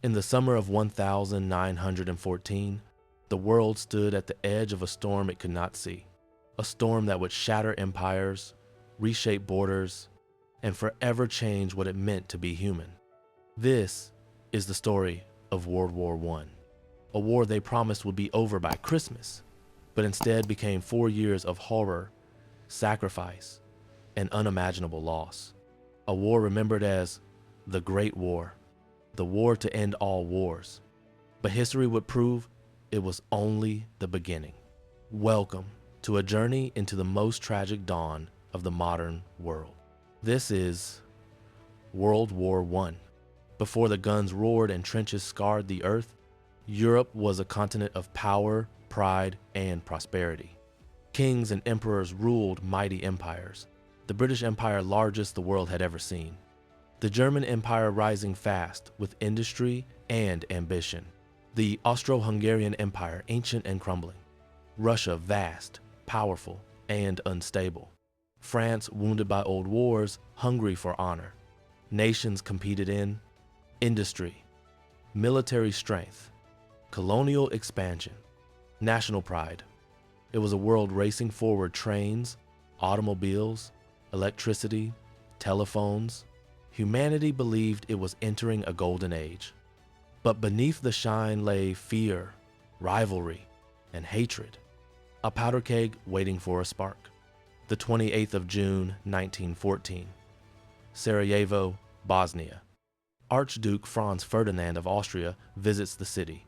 In the summer of 1914, the world stood at the edge of a storm it could not see. A storm that would shatter empires, reshape borders, and forever change what it meant to be human. This is the story of World War I, a war they promised would be over by Christmas, but instead became 4 years of horror, sacrifice, and unimaginable loss. A war remembered as the Great War, the war to end all wars. But history would prove it was only the beginning. Welcome to a journey into the most tragic dawn of the modern world. This is World War I. Before the guns roared and trenches scarred the earth, Europe was a continent of power, pride, and prosperity. Kings and emperors ruled mighty empires, the British Empire largest the world had ever seen. The German Empire rising fast with industry and ambition. The Austro-Hungarian Empire ancient and crumbling. Russia vast, powerful, and unstable. France wounded by old wars, hungry for honor. Nations competed in industry, military strength, colonial expansion, national pride. It was a world racing forward trains, automobiles, electricity, telephones. Humanity believed it was entering a golden age. But beneath the shine lay fear, rivalry, and hatred. A powder keg waiting for a spark. The 28th of June, 1914. Sarajevo, Bosnia. Archduke Franz Ferdinand of Austria visits the city.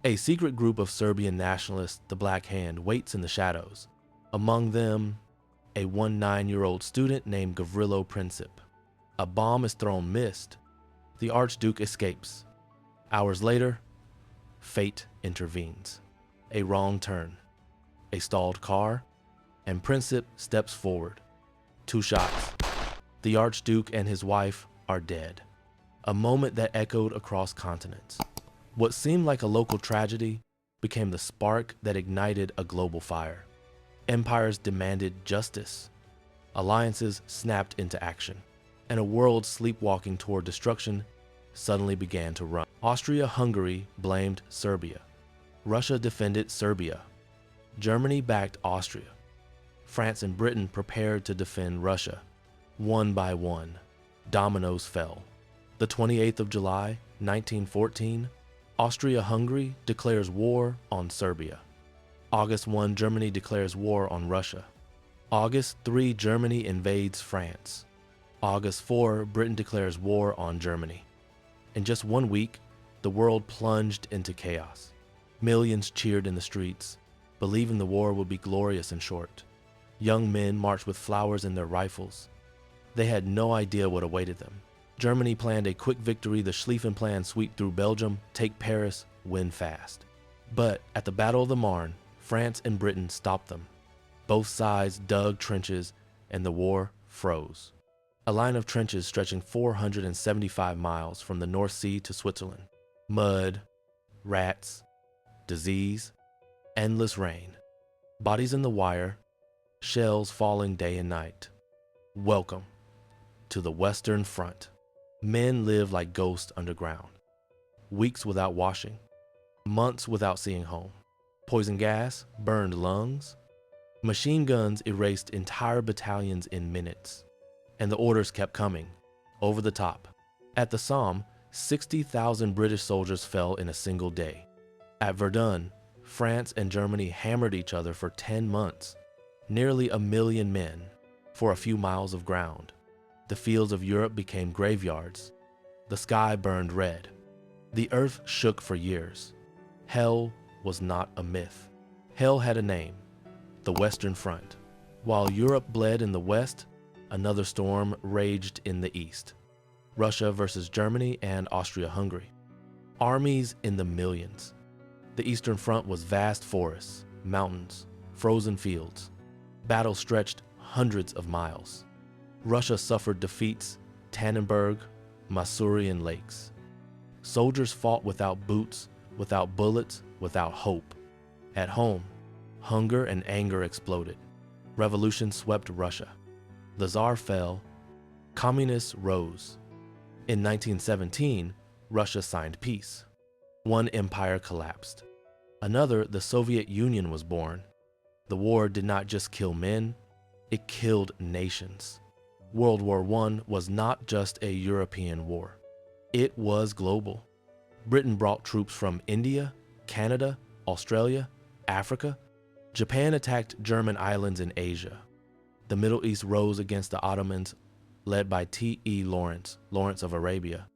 A secret group of Serbian nationalists, the Black Hand, waits in the shadows. Among them, a 19-year-old student named Gavrilo Princip. A bomb is thrown missed. The Archduke escapes. Hours later, fate intervenes. A wrong turn, a stalled car, and Princip steps forward. 2 shots. The Archduke and his wife are dead. A moment that echoed across continents. What seemed like a local tragedy became the spark that ignited a global fire. Empires demanded justice. Alliances snapped into action. And a world sleepwalking toward destruction suddenly began to run. Austria-Hungary blamed Serbia. Russia defended Serbia. Germany backed Austria. France and Britain prepared to defend Russia. One by one, dominoes fell. The 28th of July, 1914, Austria-Hungary declares war on Serbia. August 1, Germany declares war on Russia. August 3, Germany invades France. August 4, Britain declares war on Germany. In just 1 week, the world plunged into chaos. Millions cheered in the streets, believing the war would be glorious and short. Young men marched with flowers in their rifles. They had no idea what awaited them. Germany planned a quick victory, the Schlieffen Plan: sweep through Belgium, take Paris, win fast. But at the Battle of the Marne, France and Britain stopped them. Both sides dug trenches and the war froze. A line of trenches stretching 475 miles from the North Sea to Switzerland. Mud, rats, disease, endless rain. Bodies in the wire, shells falling day and night. Welcome to the Western Front. Men live like ghosts underground. Weeks without washing. Months without seeing home. Poison gas burned lungs. Machine guns erased entire battalions in minutes. And the orders kept coming, over the top. At the Somme, 60,000 British soldiers fell in a single day. At Verdun, France and Germany hammered each other for 10 months. Nearly 1 million men for a few miles of ground. The fields of Europe became graveyards. The sky burned red. The earth shook for years. Hell was not a myth. Hell had a name, the Western Front. While Europe bled in the west, another storm raged in the east. Russia versus Germany and Austria-Hungary. Armies in the millions. The Eastern Front was vast forests, mountains, frozen fields. Battles stretched hundreds of miles. Russia suffered defeats, Tannenberg, Masurian lakes. Soldiers fought without boots, without bullets, without hope. At home, hunger and anger exploded. Revolution swept Russia. The Tsar fell. Communists rose. In 1917, Russia signed peace. One empire collapsed. Another, the Soviet Union, was born. The war did not just kill men, it killed nations. World War I was not just a European war. It was global. Britain brought troops from India, Canada, Australia, Africa. Japan attacked German islands in Asia. The Middle East rose against the Ottomans, led by T.E. Lawrence of Arabia.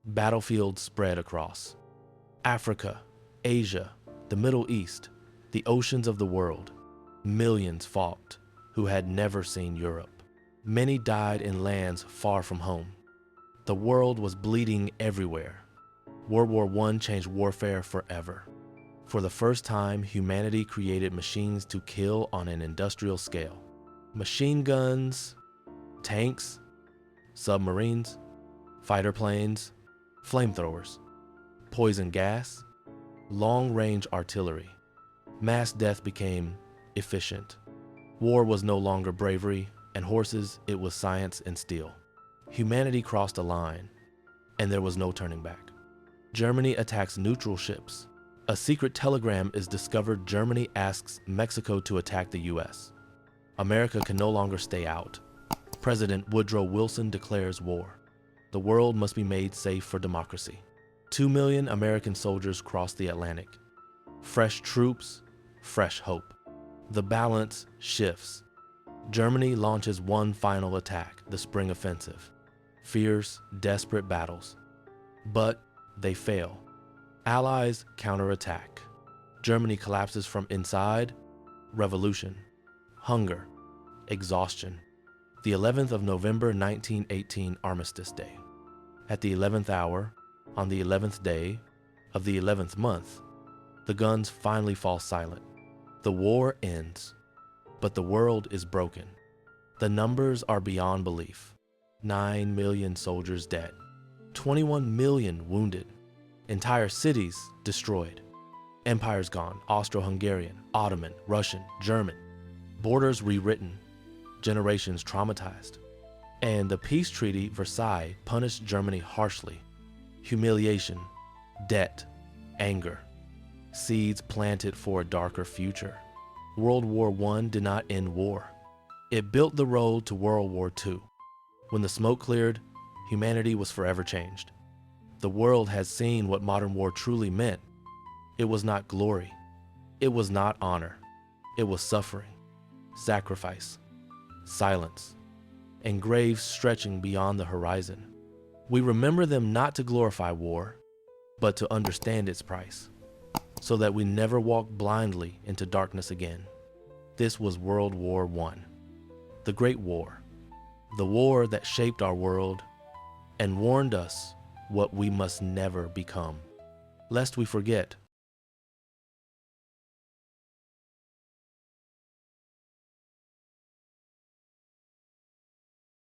Battlefields spread across Africa, Asia, the Middle East, the oceans of the world. Millions fought who had never seen Europe. Many died in lands far from home. The world was bleeding everywhere. World War I changed warfare forever. For the first time, humanity created machines to kill on an industrial scale. Machine guns, tanks, submarines, fighter planes, flamethrowers, poison gas, long-range artillery. Mass death became efficient. War was no longer bravery and horses, it was science and steel. Humanity crossed a line, and there was no turning back. Germany attacks neutral ships. A secret telegram is discovered. Germany asks Mexico to attack the US. America can no longer stay out. President Woodrow Wilson declares war. The world must be made safe for democracy. 2 million American soldiers cross the Atlantic. Fresh troops, fresh hope. The balance shifts. Germany launches one final attack, the Spring Offensive. Fierce, desperate battles. But they fail. Allies counterattack. Germany collapses from inside. Revolution. Hunger. Exhaustion. The 11th of November 1918, Armistice Day. At the 11th hour, on the 11th day of the 11th month, the guns finally fall silent. The war ends, but the world is broken. The numbers are beyond belief. 9 million soldiers dead, 21 million wounded, entire cities destroyed, empires gone, Austro-Hungarian, Ottoman, Russian, German, borders rewritten, generations traumatized. And the peace treaty, Versailles, punished Germany harshly. Humiliation, debt, anger, seeds planted for a darker future. World War I did not end war. It built the road to World War II. When the smoke cleared, humanity was forever changed. The world has seen what modern war truly meant. It was not glory. It was not honor. It was suffering, sacrifice, silence, and graves stretching beyond the horizon. We remember them not to glorify war, but to understand its price, so that we never walk blindly into darkness again. This was World War I, the Great War, the war that shaped our world and warned us what we must never become. Lest we forget,